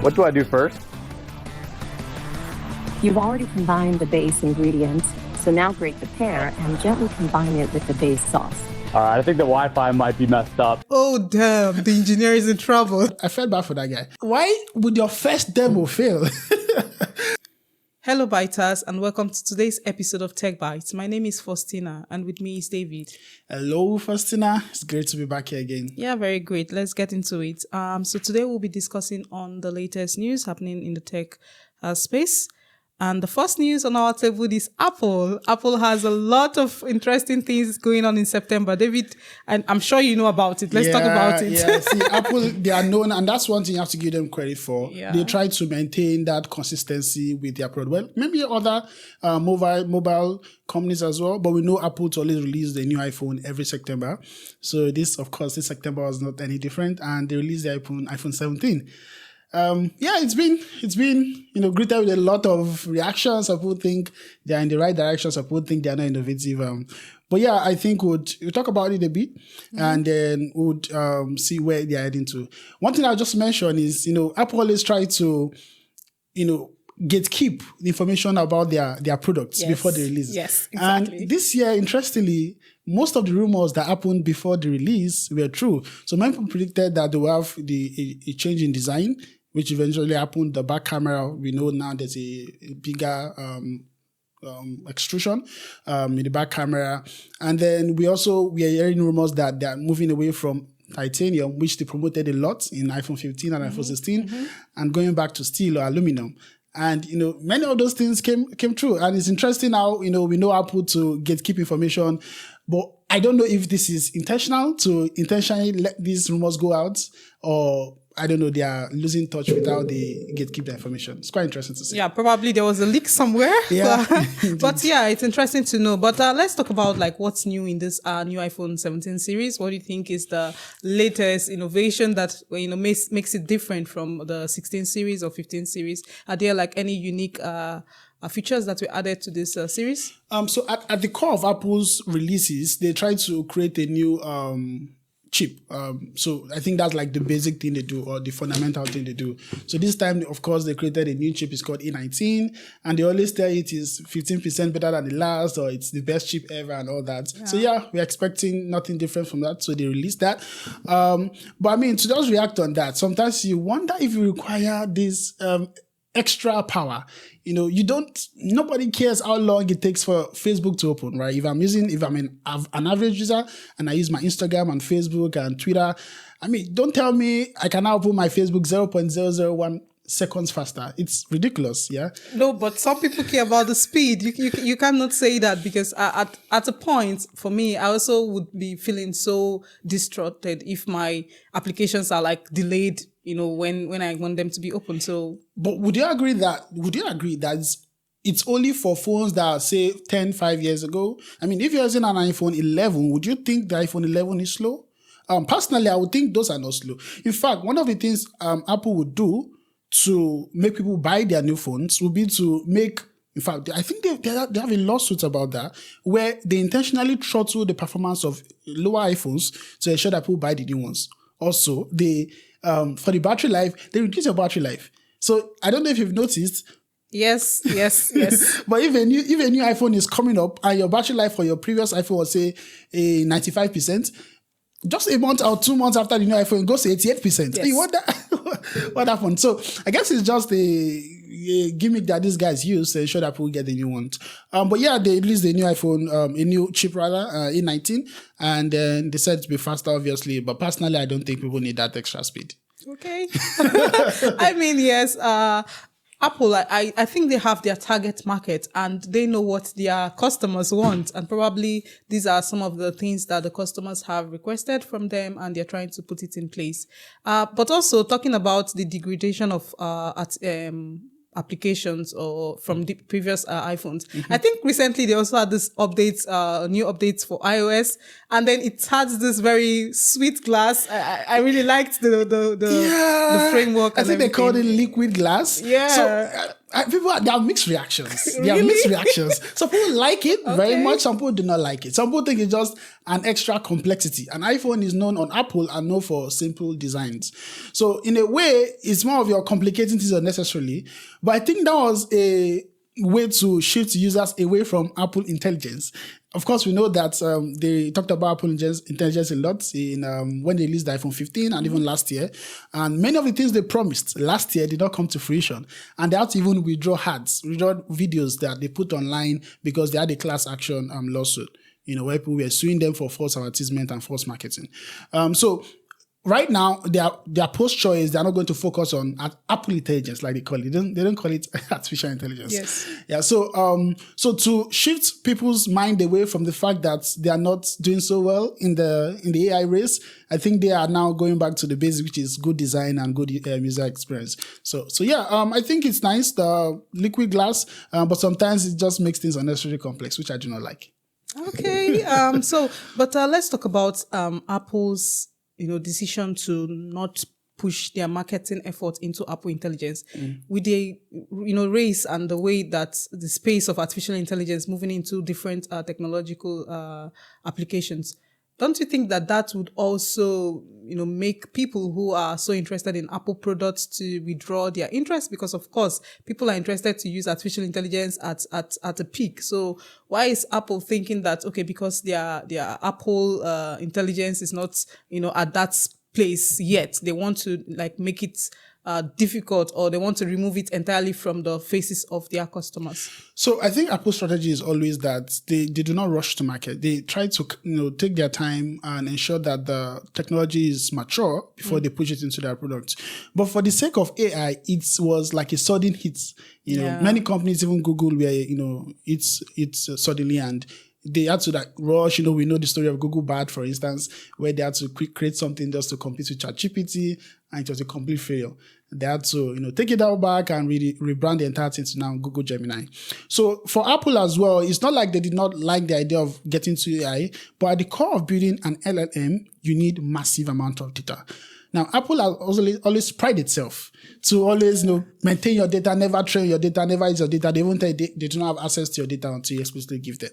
What do I do first? You've already combined the base ingredients, so now grate the pear and gently combine it with the base sauce. All right, I think the Wi-Fi might be messed up. Oh, damn. The engineer is in trouble. I felt bad for that guy. Why would your first demo fail? Hello, biters, and welcome to today's episode of Tech Bites. My name is Faustina, and with me is David. Hello, Faustina. It's great to be back here again. Yeah, very great. Let's get into it. So today we'll be discussing on the latest news happening in the tech space. And the first news on our table is Apple. Apple has a lot of interesting things going on in September. David, and I'm sure you know about it. Let's talk about it. Yeah, see, Apple, they are known, and that's one thing you have to give them credit for. Yeah. They try to maintain that consistency with their product. Well, maybe other mobile companies as well, but we know Apple to always release the new iPhone every September. So this September was not any different, and they released the iPhone 17. It's been greeted with a lot of reactions. Some people think they're in the right direction. Some people think they're not innovative. But yeah, I think we'll talk about it a bit, and then we'll see where they're heading to. One thing I'll just mention is, Apple always try to, gatekeep the information about their products before they release. Yes, exactly. And this year, interestingly, most of the rumors that happened before the release were true. So many people predicted that they will have a change in design, which eventually happened. The back camera, we know now there's a bigger extrusion in the back camera. And then we are hearing rumors that they are moving away from titanium, which they promoted a lot in iPhone 15 and iPhone 16, and going back to steel or aluminum. And, many of those things came true. And it's interesting how, we know Apple to gatekeep information, but I don't know if this is intentional to intentionally let these rumors go out, or I don't know, they are losing touch with how they gatekeep the information. It's quite interesting to see. Yeah, probably there was a leak somewhere. Yeah. But yeah, it's interesting to know. But let's talk about what's new in this new iPhone 17 series. What do you think is the latest innovation that makes it different from the 16 series or 15 series? Are there any unique features that were added to this series? So at the core of Apple's releases, they try to create a new chip. So I think that's the basic thing they do, or the fundamental thing they do. So this time, of course, they created a new chip. It's called A19, and they always tell it is 15% better than the last, or it's the best chip ever and all that. Yeah. So yeah, we're expecting nothing different from that. So they released that. But I mean, to just react on that, sometimes you wonder if you require this extra power. Nobody cares how long it takes for Facebook to open, right? If I'm an average user and I use my Instagram and Facebook and Twitter, don't tell me I can now open my Facebook 0.001 seconds faster. It's ridiculous, yeah? No, but some people care about the speed. You cannot say that, because at a point, for me, I also would be feeling so distracted if my applications are delayed, when I want them to be open. So, but would you agree that it's only for phones that are, say, 5 years ago? If you're using an iPhone 11, would you think the iPhone 11 is slow? Personally, I would think those are not slow. In fact, one of the things Apple would do to make people buy their new phones would be to make, in fact, I think they have a lawsuit about that, where they intentionally throttle the performance of lower iPhones to ensure that people buy the new ones. Also, they for the battery life, they reduce your battery life. So I don't know if you've noticed. Yes. But if a new iPhone is coming up and your battery life for your previous iPhone was, say, 95%, just a month or 2 months after the new iPhone, it goes to 88%. Yes. You wonder what happened. So I guess it's just a gimmick that these guys use to ensure that people get the new ones. But yeah, they released a new iPhone, a new chip rather, A19, and then they said to be faster, obviously. But personally, I don't think people need that extra speed. Okay. Yes. Apple, I think they have their target market and they know what their customers want. And probably these are some of the things that the customers have requested from them, and they're trying to put it in place. But also talking about the degradation of applications or from the previous iPhones. I think recently they also had this updates, new updates for iOS, and then it has this very sweet glass. I really liked the framework. I think they called it liquid glass. Yeah. So There are mixed reactions. There are mixed reactions. Some people like it very much. Some people do not like it. Some people think it's just an extra complexity. An iPhone is known on Apple and known for simple designs. So in a way, it's more of your complicating things unnecessarily. But I think that was a way to shift users away from Apple intelligence. Of course, we know that they talked about Apple intelligence a lot in when they released the iPhone 15 and even last year. And many of the things they promised last year did not come to fruition. And they had to even withdraw videos that they put online because they had a class action lawsuit, where people were suing them for false advertisement and false marketing. So right now, their posture is they're not going to focus on Apple intelligence, like they call it. They don't call it artificial intelligence. Yes. Yeah. So to shift people's mind away from the fact that they are not doing so well in the AI race, I think they are now going back to the basics, which is good design and good user experience. So yeah, I think it's nice, the liquid glass, but sometimes it just makes things unnecessarily complex, which I do not like. Okay. But let's talk about Apple's decision to not push their marketing effort into Apple Intelligence with the, race and the way that the space of artificial intelligence moving into different technological applications. Don't you think that would also, make people who are so interested in Apple products to withdraw their interest? Because of course, people are interested to use artificial intelligence at a peak. So why is Apple thinking that, okay, because their Apple intelligence is not, at that place yet, they want to make it difficult, or they want to remove it entirely from the faces of their customers? So I think Apple's strategy is always that they do not rush to market. They try to take their time and ensure that the technology is mature before they push it into their products. But for the sake of AI, it was like a sudden hit. Many companies, even Google, where it's suddenly, and they had to rush. We know the story of Google Bard, for instance, where they had to create something just to compete with ChatGPT, and it was a complete failure. They had to, take it out back and really rebrand the entire thing to now Google Gemini. So for Apple as well, it's not like they did not like the idea of getting to AI, but at the core of building an LLM, you need massive amount of data. Now, Apple has always prided itself to always, maintain your data, never train your data, never use your data. They won't tell you they do not have access to your data until you explicitly give them.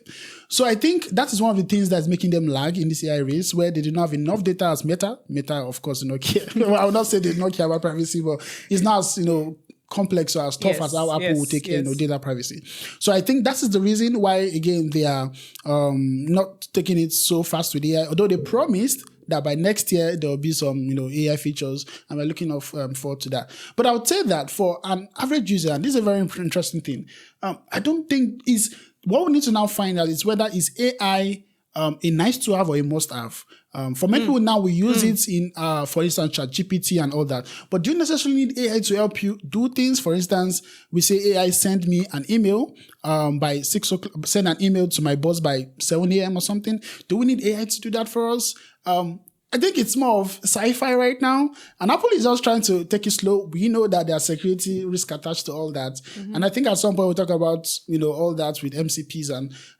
So I think that is one of the things that's making them lag in this AI race, where they do not have enough data as Meta. Meta, of course, do not care. I would not say they do not care about privacy, but it's not as, complex or as tough as how Apple will take data privacy. So I think that is the reason why, again, they are not taking it so fast with AI, although they promised that by next year there will be some, AI features, and we're looking forward to that. But I would say that for an average user, and this is a very interesting thing, I don't think is what we need to now find out is whether is AI a nice to have or a must have. For many people now, we use it in, for instance, ChatGPT and all that. But do you necessarily need AI to help you do things? For instance, we say AI send me an email by 6 o'clock, send an email to my boss by 7 a.m. or something. Do we need AI to do that for us? I think it's more of sci-fi right now, and Apple is just trying to take it slow. We know that there are security risk attached to all that, and I think at some point we'll talk about all that with MCPs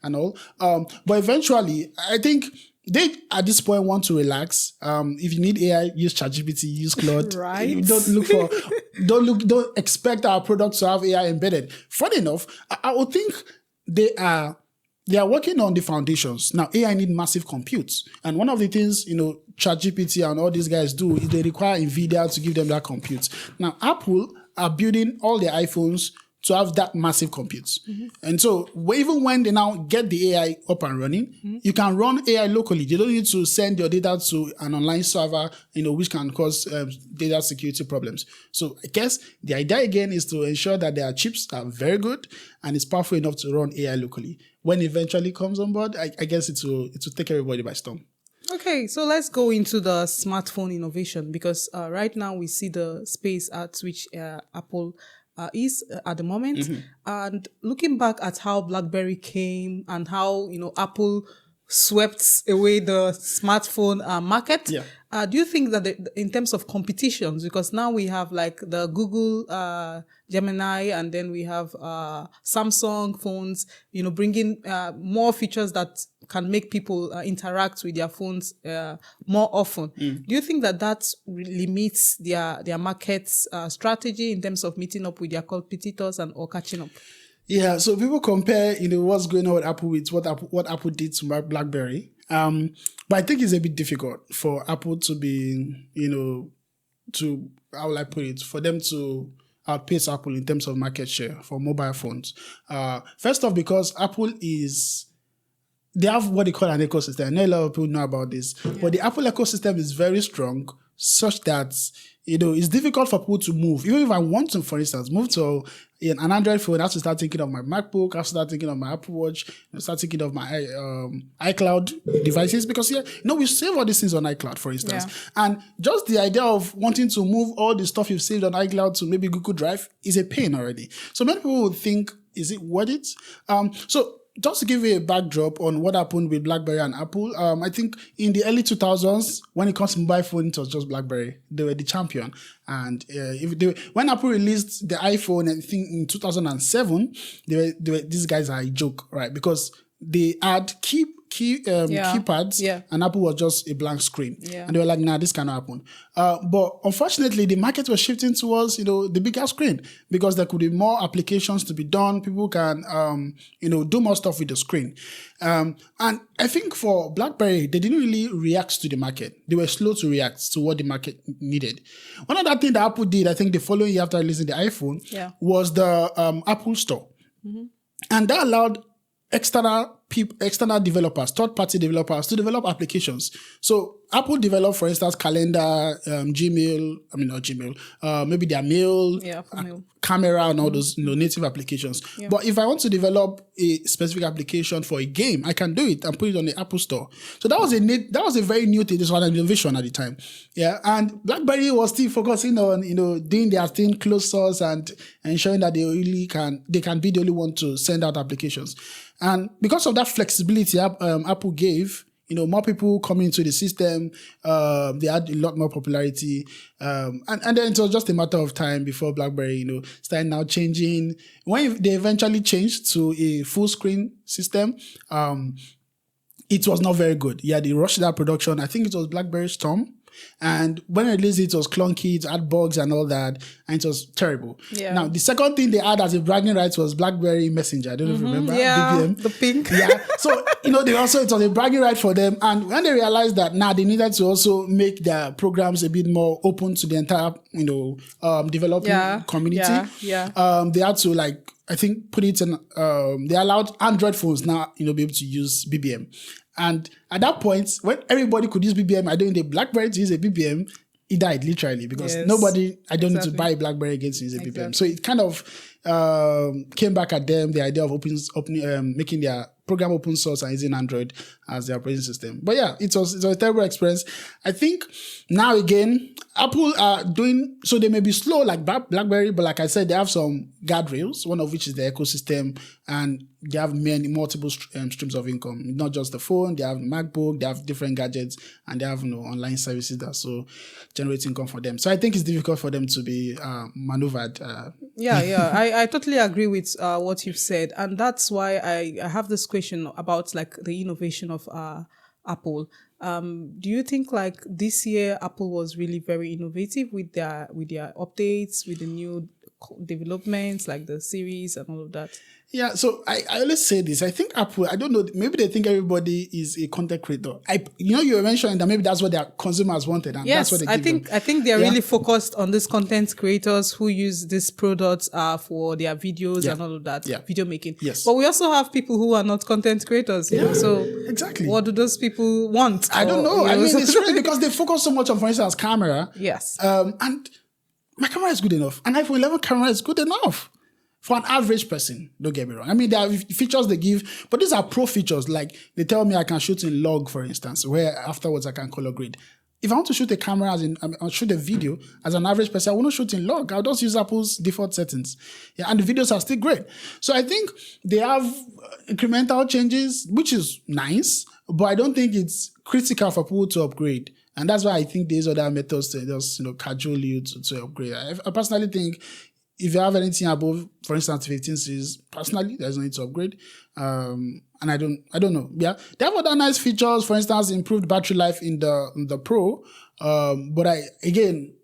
and all. But eventually, I think they at this point want to relax. If you need AI, use ChatGPT, use Claude. Right. Don't expect our products to have AI embedded. Funny enough, I would think they are working on the foundations. Now, AI need massive compute. And one of the things, ChatGPT and all these guys do is they require NVIDIA to give them that compute. Now, Apple are building all their iPhones to have that massive compute. And so even when they now get the AI up and running, you can run AI locally. You don't need to send your data to an online server, which can cause data security problems. So I guess the idea again is to ensure that their chips are very good and it's powerful enough to run AI locally. When it eventually comes on board, I guess it will take everybody by storm. Okay, so let's go into the smartphone innovation, because right now we see the space at which Apple is at the moment. And looking back at how BlackBerry came and how, Apple swept away the smartphone market. Yeah. Do you think that in terms of competitions, because now we have like the Google Gemini, and then we have Samsung phones, bringing more features that can make people interact with their phones more often. Do you think that limits their market strategy in terms of meeting up with their competitors or catching up? Yeah, so people compare, what's going on with Apple with what Apple did to BlackBerry. But I think it's a bit difficult for Apple to be, how will I put it, for them to outpace Apple in terms of market share for mobile phones. First off, because Apple they have what they call an ecosystem. I know a lot of people know about this, but the Apple ecosystem is very strong, such that it's difficult for people to move. Even if I want to, for instance, move to an Android phone, I have to start thinking of my MacBook, I have to start thinking of my Apple Watch, start thinking of my iCloud devices, because we save all these things on iCloud, for instance. And just the idea of wanting to move all the stuff you've saved on iCloud to maybe Google Drive is a pain already. So many people would think, is it worth it? So just to give you a backdrop on what happened with BlackBerry and Apple, I think in the early 2000s, when it comes to mobile phone, it was just BlackBerry. They were the champion. And when Apple released the iPhone, I think in 2007, these guys are a joke, right? Because they had keypads, and Apple was just a blank screen. And they were like, nah, this cannot happen. But unfortunately, the market was shifting towards, the bigger screen, because there could be more applications to be done. People can, do more stuff with the screen. And I think for BlackBerry, they didn't really react to the market. They were slow to react to what the market needed. One other thing that Apple did, I think the following year after releasing the iPhone, was the Apple Store. And that allowed external developers, third-party developers to develop applications. So Apple developed, for instance, calendar, maybe their mail, camera, and all those native applications. But if I want to develop a specific application for a game, I can do it and put it on the Apple Store. So that was a very new thing. This was an innovation at the time. Yeah, and BlackBerry was still focusing on doing their thing closed source and ensuring that they can be the only one to send out applications. And because of that flexibility Apple gave, more people coming into the system, they had a lot more popularity. And then it was just a matter of time before BlackBerry, started now changing. When they eventually changed to a full screen system, it was not very good. Yeah, they rushed that production. I think it was BlackBerry Storm. And when I released it was clunky, it had bugs and all that, and it was terrible. Now, the second thing they had as a bragging rights was BlackBerry Messenger. I don't know if you remember. BBM. The pink. So, it was a bragging right for them. And when they realized that they needed to also make their programs a bit more open to the entire, developing community. They had to I think put it in, they allowed Android phones now, be able to use BBM. And at that point, when everybody could use BBM, I don't need a BlackBerry to use a BBM, it died literally, because I don't need to buy a BlackBerry again to use a BBM. So it kind of came back at them, the idea of making their program open source and using Android as their operating system. But yeah, it was a terrible experience. I think now again, Apple are doing, so they may be slow like BlackBerry, but like I said, they have some guardrails, one of which is the ecosystem, and they have multiple streams of income. Not just the phone, they have MacBook, they have different gadgets, and they have online services that so generate income for them. So I think it's difficult for them to be maneuvered. I totally agree with what you've said, and that's why I have this question about the innovation of Apple. Do you think this year Apple was really very innovative with their updates, with the new developments like the series and all of that? Yeah, so I always say this. I think Apple, I don't know, maybe they think everybody is a content creator. You were mentioning that maybe that's what their consumers wanted, and that's what they give them. I think they're really focused on these content creators who use these products for their videos and all of that, video making. Yes. But we also have people who are not content creators, so exactly. What do those people want? I don't know. I mean, it's really because they focus so much on, for instance, camera. Yes. And my camera is good enough. An iPhone 11 camera is good enough. For an average person, don't get me wrong. I mean, there are features they give, but these are pro features. Like they tell me I can shoot in log, for instance, where afterwards I can color grade. if I want to shoot a camera I'll shoot a video as an average person, I won't shoot in log. I'll just use Apple's default settings. Yeah, and the videos are still great. So I think they have incremental changes, which is nice, but I don't think it's critical for people to upgrade. And that's why I think there's other methods to just, cajole you to upgrade. I personally think if you have anything above, for instance, 15 series, personally, there's no need to upgrade. And I don't know. Yeah. They have other nice features, for instance, improved battery life in the Pro. But again,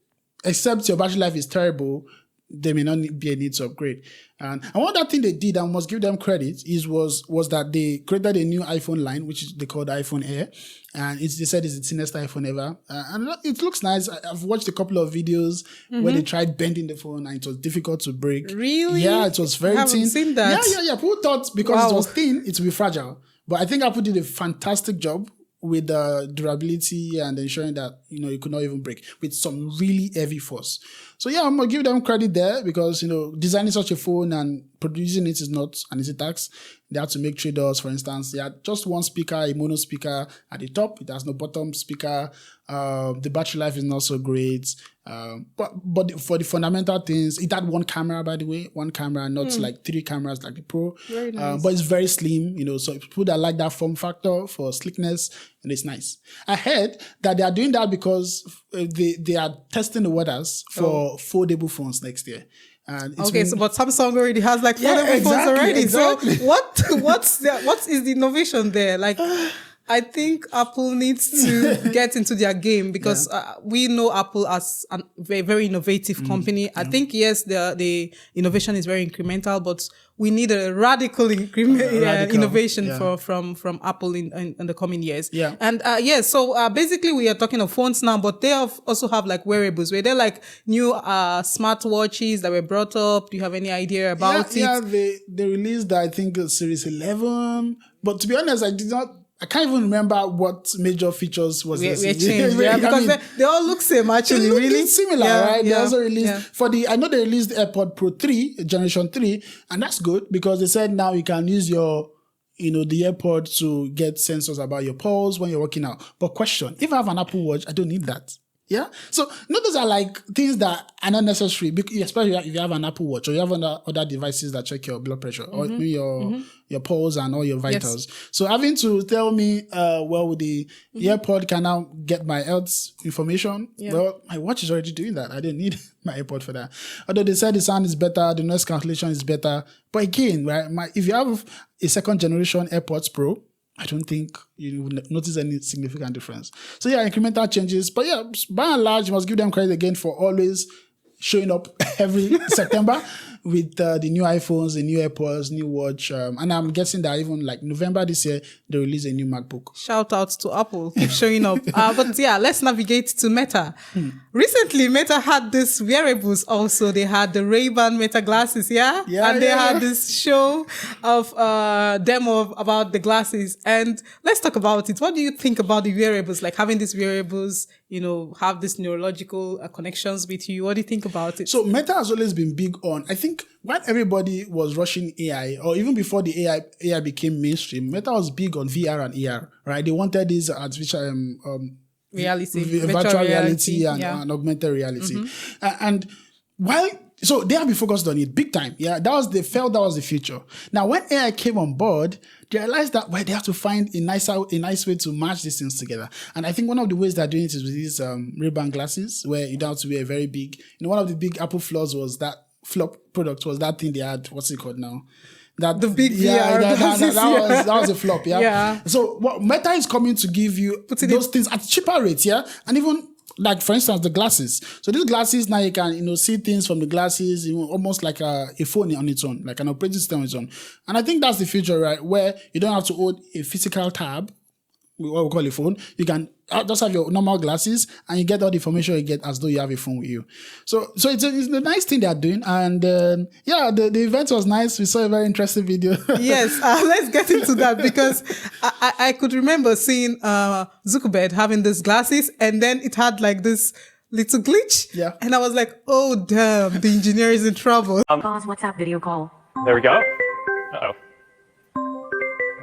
except your battery life is terrible, there may not be a need to upgrade. And one other thing they did, I must give them credit, was that they created a new iPhone line, which they called iPhone Air. And they said it's the thinnest iPhone ever. And it looks nice. I've watched a couple of videos where they tried bending the phone and it was difficult to break. Really? Yeah, it was very I haven't thin. seen that. Yeah. People thought because it was thin, it would be fragile. But I think Apple did a fantastic job with the durability and ensuring that, it could not even break with some really heavy force. So yeah, I'm going to give them credit there because, designing such a phone and producing it is not an easy task. They had to make trade-offs. For instance, they had just one speaker, a mono speaker at the top. It has no bottom speaker. The battery life is not so great. But for the fundamental things, it had one camera, by the way, not like 3 cameras like the Pro. Very nice. But it's very slim, so people that like that form factor for slickness, and it's nice. I heard that they are doing that because they are testing the waters for foldable phones next year. And but Samsung already has like foldable phones already. Exactly. So what is the innovation there? Like, I think Apple needs to get into their game because we know Apple as a very, very innovative company. I think, yes, the innovation is very incremental, but we need a radical innovation from Apple in the coming years. Yeah. And so basically we are talking of phones now, but they also have like wearables where they're like new smartwatches that were brought up. Do you have any idea about it? Yeah, they released, I think, Series 11. But to be honest, I can't even remember what major features was we changed, because they all look same actually, they really similar, right? They also released I know they released the AirPod Pro 3, Generation 3, and that's good because they said now you can use your, the AirPod to get sensors about your pulse when you're working out. But question, if I have an Apple Watch, I don't need that. Yeah. So those are like things that are not necessary, especially if you have an Apple Watch or you have other devices that check your blood pressure or your pulse and all your vitals. Yes. So having to tell me, the AirPod can now get my health information. Yeah. Well, my watch is already doing that. I didn't need my AirPod for that. Although they said the sound is better, the noise cancellation is better. But again, right, if you have a second generation AirPods Pro, I don't think you would notice any significant difference. So yeah, incremental changes. But yeah, by and large, you must give them credit again for always showing up every September with the new iPhones, the new AirPods, new watch. And I'm guessing that even like November this year, they release a new MacBook. Shout out to Apple, keep showing up. But yeah, let's navigate to Meta. Recently, Meta had this wearables also. They had the Ray-Ban Meta glasses, and they had this show of demo about the glasses. And let's talk about it. What do you think about the wearables? Like having these wearables, have these neurological connections with you. What do you think about it? So Meta has always been big on, I think, when everybody was rushing AI, or even before the AI became mainstream, Meta was big on VR and AR, right? They wanted these artificial virtual reality and augmented reality. And while so they have been focused on it big time. Yeah, they felt that was the future. Now, when AI came on board, they realized that they have to find a nice way to match these things together. And I think one of the ways they're doing it is with these Ray-Ban glasses, where you don't have to wear a very big. One of the big Apple flaws was that flop product was that thing they had. What's it called now? That the big VR that was a flop. Yeah. So what Meta is coming to give you those things at cheaper rates. Yeah, and even. Like, for instance, the glasses. So these glasses, now you can, see things from the glasses, almost like a phone on its own, like an operating system on its own. And I think that's the future, right? Where you don't have to hold a physical tab, what we call a phone. You can just have your normal glasses and you get all the information you get as though you have a phone with you. So it's a nice thing they are doing. And the event was nice. We saw a very interesting video. Yes, let's get into that because I could remember seeing Zuckerberg having these glasses and then it had like this little glitch. Yeah. And I was like, oh, damn, the engineer is in trouble. Pause WhatsApp video call. There we go. Uh-oh.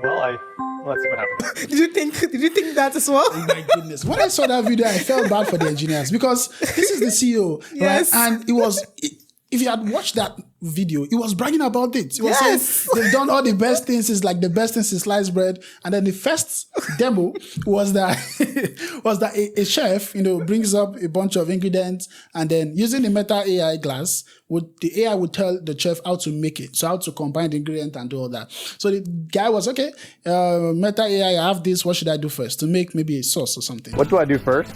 Well, Let's see what happens. Did you think that as well? Oh my goodness. When I saw that video, I felt bad for the engineers because this is the CEO, Yes. right? And if you had watched that video, he was bragging about it. He was Yes. saying they've done all the best things. It's like the best things in sliced bread. And then the first demo was that a chef, brings up a bunch of ingredients, and then using the Meta AI glass, the AI would tell the chef how to make it, so how to combine the ingredient and do all that. So the guy was okay. Meta AI, I have this. What should I do first to make maybe a sauce or something? What do I do first?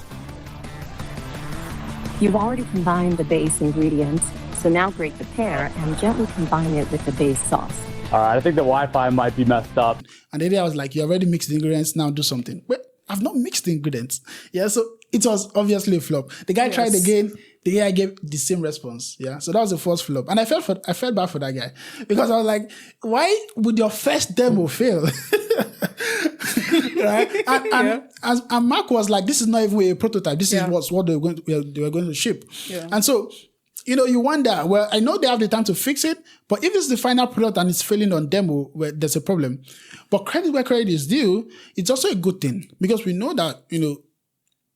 You've already combined the base ingredients, so now grate the pear and gently combine it with the base sauce. All right, I think the Wi-Fi might be messed up. And the idea was like, you already mixed the ingredients, now do something. Wait, I've not mixed the ingredients. Yeah, so it was obviously a flop. The guy tried again, the AI gave the same response. Yeah, so that was the first flop. And I felt bad for that guy because I was like, why would your first demo fail? Right? And Mark was like, this is not even a prototype. This is what they were going to ship. Yeah. And so, you wonder, well, I know they have the time to fix it, but if it's the final product and it's failing on demo, well, there's a problem. But credit where credit is due, it's also a good thing because we know that,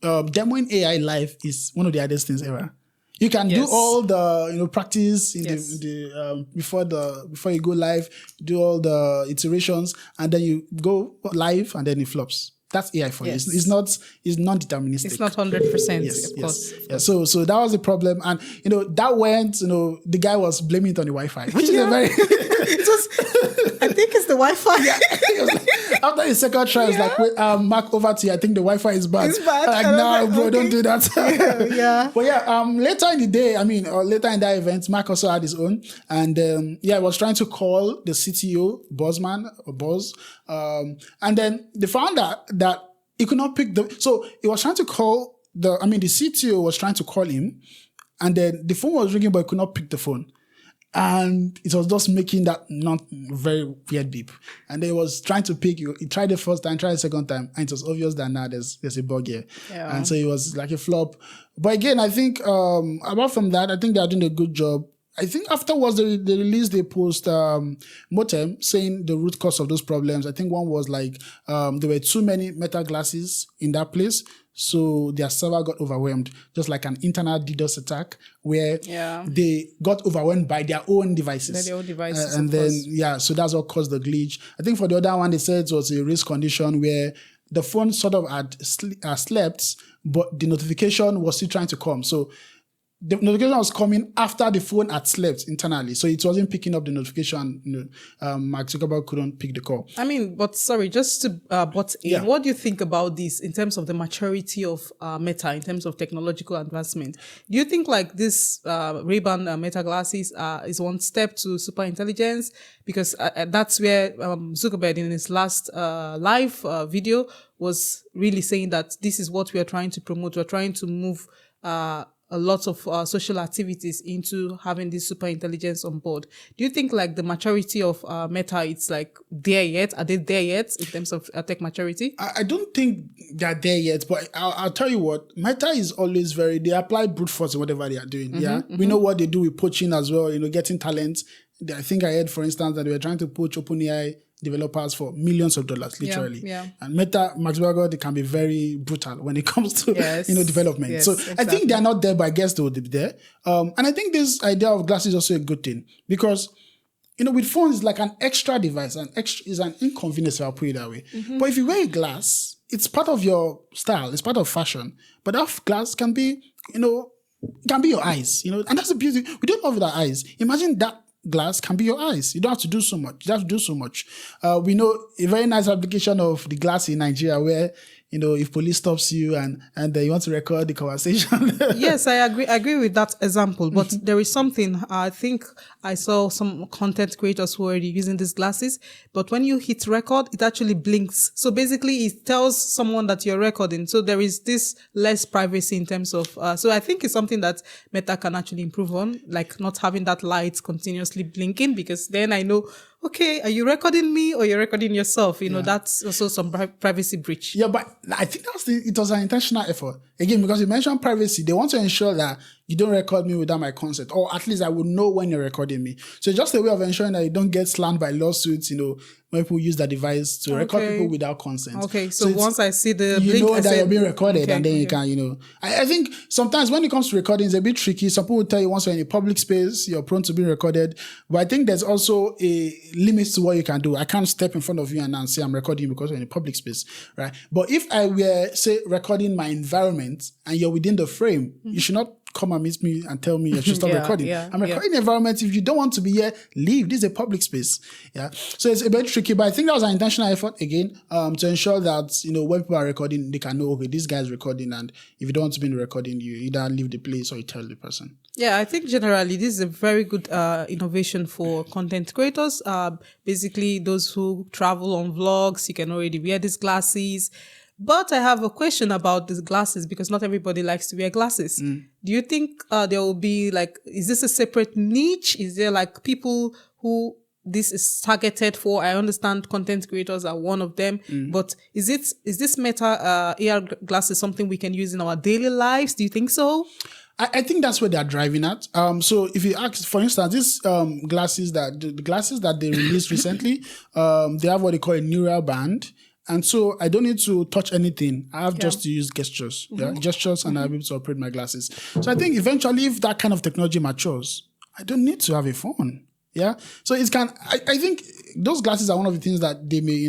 demoing AI live is one of the hardest things ever. You can do all the, practice in the before you go live, do all the iterations, and then you go live and then it flops. That's AI for you. It's non-deterministic. It's not 100%, yes, of course. Yeah, so that was the problem. And, that went, the guy was blaming it on the Wi-Fi, which is a very... I think it's the Wi-Fi. After the second try, I was like, wait, Mark, over to you. I think the Wi-Fi is bad. It's bad. Like, no, bro, don't do that. Yeah. But later in the day, later in that event, Mark also had his own. And I was trying to call the CTO, Boss. And then they found that he could not pick so he was trying to call the CTO was trying to call him, and then the phone was ringing, but he could not pick the phone. And it was just making that not very weird beep. And he was trying to pick you. He tried the first time, tried the second time, and it was obvious that now there's a bug here. Yeah. And so it was like a flop. But again, I think apart from that, I think they are doing a good job. I think afterwards they released a post mortem saying the root cause of those problems. I think one was like there were too many Meta glasses in that place, so their server got overwhelmed, just like an internal DDoS attack where they got overwhelmed by their own devices. And then so that's what caused the glitch. I think for the other one they said it was a race condition where the phone sort of had slept, but the notification was still trying to come. So the notification was coming after the phone had slept internally. So it wasn't picking up the notification. Mark Zuckerberg couldn't pick the call. But sorry, just to butt in, what do you think about this in terms of the maturity of Meta, in terms of technological advancement? Do you think like this Ray-Ban Meta glasses is one step to super intelligence? Because that's where Zuckerberg in his last live video was really saying that this is what we are trying to promote. We're trying to move a lot of social activities into having this super intelligence on board. Do you think like the maturity of Meta, it's like there yet? Are they there yet in terms of tech maturity? I don't think they're there yet, but I'll tell you what, Meta is always they apply brute force in whatever they are doing. We know what they do with poaching as well, getting talent. I think I heard, for instance, that they were trying to poach OpenAI developers for millions of dollars, literally. And Meta, Mark Zuckerberg, they can be very brutal when it comes to development. So exactly. I think they're not there, but I guess they will be there. And I think this idea of glasses is also a good thing because with phones, it's like an extra device, is an inconvenience, I'll put it that way. But if you wear a glass, it's part of your style, it's part of fashion. But that glass can be, can be your eyes, and that's the beauty. We don't have our eyes. Imagine that glass can be your eyes. You don't have to do so much. You have to do so much. We know a very nice application of the glass in Nigeria where, if police stops you and you want to record the conversation. Yes, I agree with that example. But there is something, I think I saw some content creators who are already using these glasses, but when you hit record, it actually blinks. So basically it tells someone that you're recording. So there is this less privacy in terms of, so I think it's something that Meta can actually improve on, like not having that light continuously blinking, because then I know, okay, are you recording me or you're recording yourself? That's also some privacy breach. Yeah, but I think it was an intentional effort. Again, because you mentioned privacy, they want to ensure that you don't record me without my consent, or at least I would know when you're recording me. So it's just a way of ensuring that you don't get slammed by lawsuits, when people use that device to record people without consent. Okay, so once I see the you blink, know I that say, you're being recorded, okay, and then you okay. can, I think sometimes when it comes to recording, it's a bit tricky. Some people will tell you once you're in a public space, you're prone to being recorded. But I think there's also a limit to what you can do. I can't step in front of you and say I'm recording you because you're in a public space, right? But if I were, say, recording my environment and you're within the frame, you should not come and meet me and tell me I should stop recording. I'm recording the environment. If you don't want to be here, leave. This is a public space. Yeah. So it's a bit tricky, but I think that was an intentional effort again, to ensure that, when people are recording, they can know, okay, this guy's recording. And if you don't want to be in the recording, you either leave the place or you tell the person. Yeah, I think generally this is a very good innovation for content creators. Basically, those who travel on vlogs, you can already wear these glasses. But I have a question about these glasses because not everybody likes to wear glasses. Do you think there will be is this a separate niche? Is there people who this is targeted for? I understand content creators are one of them, but is this Meta AR glasses something we can use in our daily lives? Do you think so? I think that's where they're driving at. So if you ask, for instance, these glasses the glasses that they released recently, they have what they call a neural band. And so I don't need to touch anything. I have just to use gestures. Gestures, and I'll be able to operate my glasses. So I think eventually, if that kind of technology matures, I don't need to have a phone. Yeah. So I think those glasses are one of the things that they may,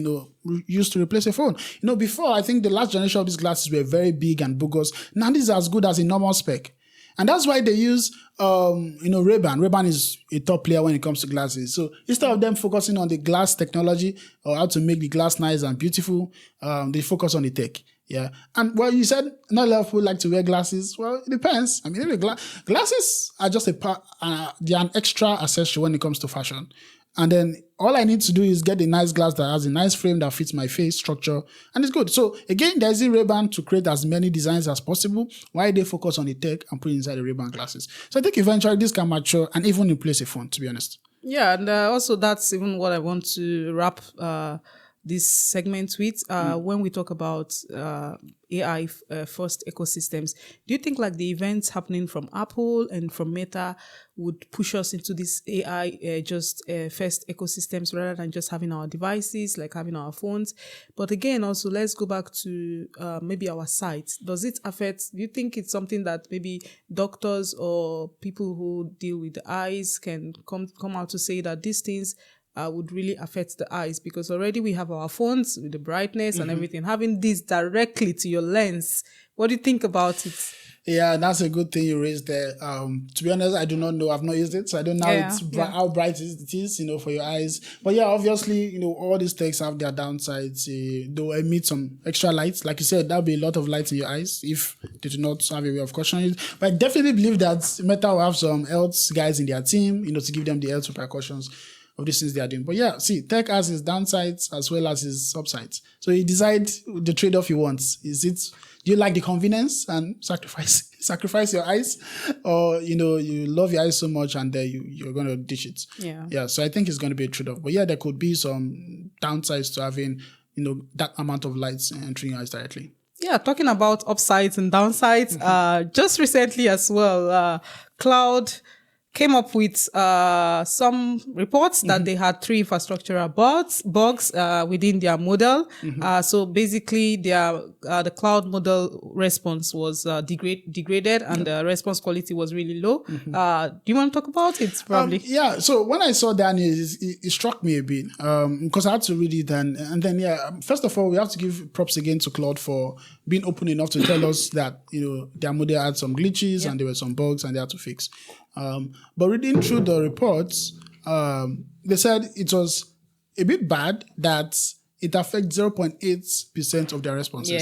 use to replace a phone. Before, I think the last generation of these glasses were very big and bogus. Now this is as good as a normal spec. And that's why they use, Ray-Ban. Ray-Ban is a top player when it comes to glasses. So instead of them focusing on the glass technology or how to make the glass nice and beautiful, they focus on the tech. Yeah. And you said not a lot of people like to wear glasses. Well, it depends. I mean, glasses are just they're an extra accessory when it comes to fashion. And then all I need to do is get a nice glass that has a nice frame that fits my face structure, and it's good. So again, there's a Ray-Ban to create as many designs as possible while they focus on the tech and put inside the Ray-Ban glasses. So I think eventually this can mature and even replace a phone, to be honest. Yeah, and also that's even what I want to wrap this segment with. When we talk about AI first ecosystems, do you think the events happening from Apple and from Meta would push us into this AI first ecosystems rather than just having our devices, having our phones? But again, also let's go back to maybe our sight. Does it affect? Do you think it's something that maybe doctors or people who deal with the eyes can come out to say that these things would really affect the eyes? Because already we have our phones with the brightness and everything. Having this directly to your lens, what do you think about it? Yeah, that's a good thing you raised there. To be honest, I do not know. I've not used it, so I don't know how bright it is, for your eyes. But yeah, obviously, all these techs have their downsides. They'll emit some extra lights. Like you said, there'll be a lot of light in your eyes if they do not have a way of cautioning it. But I definitely believe that Meta will have some health guys in their team, to give them the health precautions of these things they are doing. But yeah, see, tech has its downsides as well as its upsides. So you decide the trade-off you want. Do you like the convenience and sacrifice your eyes, or you love your eyes so much and you're going to ditch it? Yeah. So I think it's going to be a trade-off. But yeah, there could be some downsides to having that amount of lights entering your eyes directly. Yeah, talking about upsides and downsides. Just recently as well, Claude came up with some reports that they had 3 infrastructural bugs within their model. So basically, the Claude model response was degraded, and the response quality was really low. Do you want to talk about it? Probably. Yeah. So when I saw that news, it struck me a bit because I had to read it, and then first of all, we have to give props again to Claude for being open enough to tell us that their model had some glitches and there were some bugs and they had to fix. But reading through the reports, they said it was a bit bad that it affects 0.8% of their responses.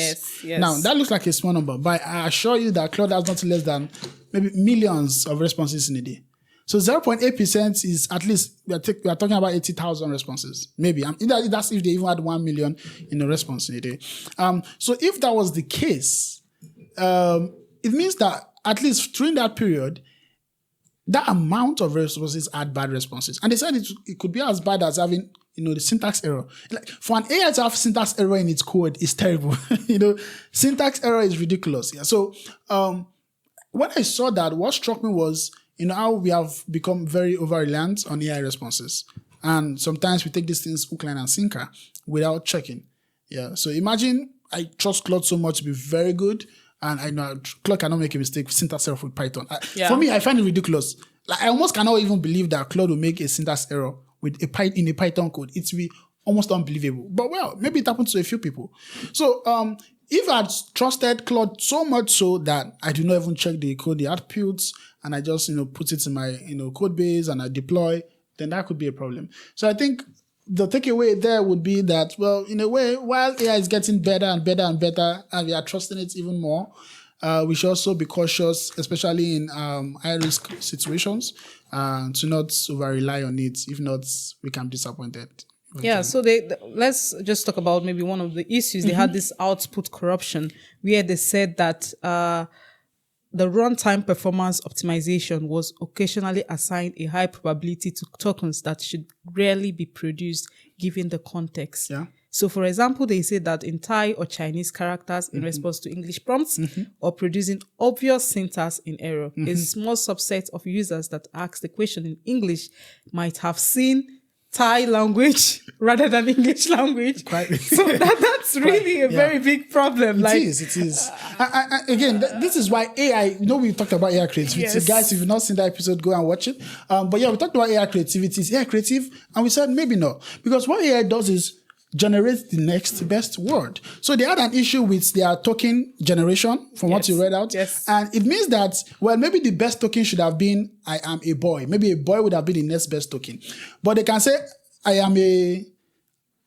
Yes. Now, that looks like a small number, but I assure you that Claude has not less than maybe millions of responses in a day. So 0.8% is at least, we are talking about 80,000 responses, maybe. That's if they even had 1 million in a response in a day. So if that was the case, it means that at least during that period, that amount of responses had bad responses. And they said it could be as bad as having, the syntax error. For an AI to have syntax error in its code is terrible. Syntax error is ridiculous. Yeah. So, when I saw that, what struck me was, how we have become very over-reliant on AI responses. And sometimes we take these things hook, line, and sinker without checking. Yeah. So imagine I trust Claude so much to be very good, and I know Claude cannot make a mistake, syntax error with Python. For me, I find it ridiculous. Like, I almost cannot even believe that Claude will make a syntax error with in a Python code. It's be almost unbelievable. But well, maybe it happens to a few people. So if I trusted Claude so much so that I do not even check the code, the outputs, and I just put it in my code base and I deploy, then that could be a problem. So I think the takeaway there would be that, well, in a way, while AI is getting better and better and better, and we are trusting it even more, we should also be cautious, especially in high-risk situations, to not over-rely on it. If not, we can be disappointed. Yeah, so let's just talk about maybe one of the issues. They had this output corruption where they said that the runtime performance optimization was occasionally assigned a high probability to tokens that should rarely be produced given the context. Yeah. So, for example, they say that in Thai or Chinese characters in response to English prompts or producing obvious syntax in error, a small subset of users that ask the question in English might have seen Thai language rather than English language. So that's really a very big problem. It is. Again, this is why AI, we talked about AI creativity. Yes. Guys, if you've not seen that episode, go and watch it. But yeah, we talked about AI creativity. Is AI creative? And we said maybe not. Because what AI does is generate the next best word. So they had an issue with their token generation from what you read out. Yes. And it means that, well, maybe the best token should have been, I am a boy. Maybe a boy would have been the next best token. But they can say, I am a,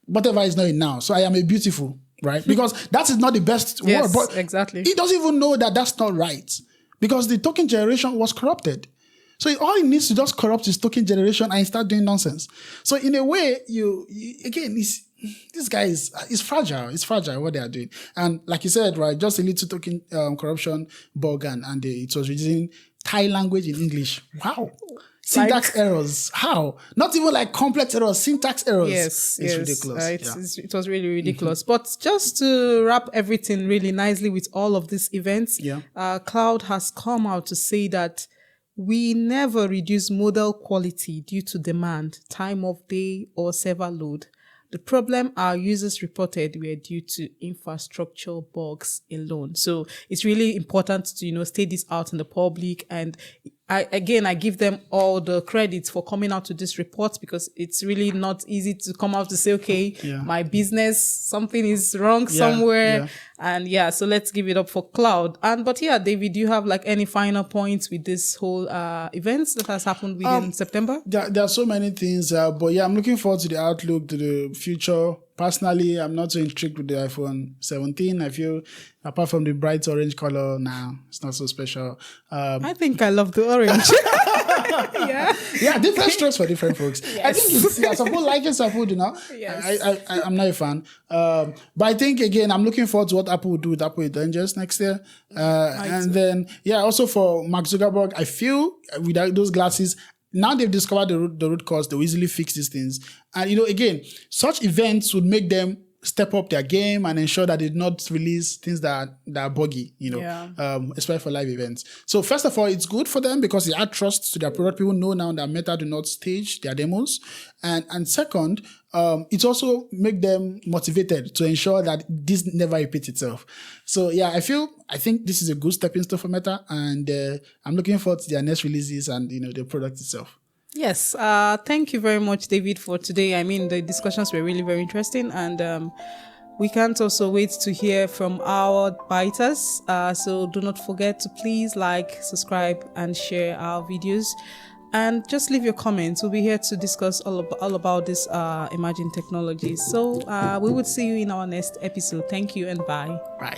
whatever is not a noun. So I am a beautiful, right? Because that is not the best word. But exactly. He doesn't even know that that's not right. Because the token generation was corrupted. So all he needs to just corrupt his token generation and start doing nonsense. So in a way, again, this guy is fragile. It's fragile what they are doing. And like you said, right, just a little token corruption bug and it was using Thai language in English. Wow. Syntax errors. How? Not even like complex errors, syntax errors. Yes, it's ridiculous. It was really ridiculous. But just to wrap everything really nicely with all of these events, Claude has come out to say that we never reduce model quality due to demand, time of day, or server load. The problem our users reported were due to infrastructure bugs alone. So it's really important to, state this out in the public. And I give them all the credits for coming out to this report, because it's really not easy to come out to say, okay, my business, something is wrong somewhere. And so let's give it up for Claude. But David, do you have like any final points with this whole events that has happened within September? There are so many things, but I'm looking forward to the outlook, to the future. Personally, I'm not so intrigued with the iPhone 17. I feel, apart from the bright orange color, it's not so special. I think I love the orange. Different strokes for different folks. Yes. I think it's some people like it, some people do not. Yes. I'm not a fan. But I think, again, I'm looking forward to what Apple will do with Apple Intelligence next year. Then, also for Mark Zuckerberg, I feel with those glasses, now they've discovered the root cause, they'll easily fix these things. And, again, such events would make them step up their game and ensure that they do not release things that are buggy, especially for live events. So first of all, it's good for them because they add trust to their product. People know now that Meta do not stage their demos. And second, it's also make them motivated to ensure that this never repeats itself. So I think this is a good stepping stone for Meta, and I'm looking forward to their next releases and, the product itself. Yes. Thank you very much, David, for today. I mean, the discussions were really very interesting, and we can't also wait to hear from our biters. So do not forget to please like, subscribe, and share our videos. And just leave your comments. We'll be here to discuss all about this emerging technologies. So we will see you in our next episode. Thank you and bye. Bye.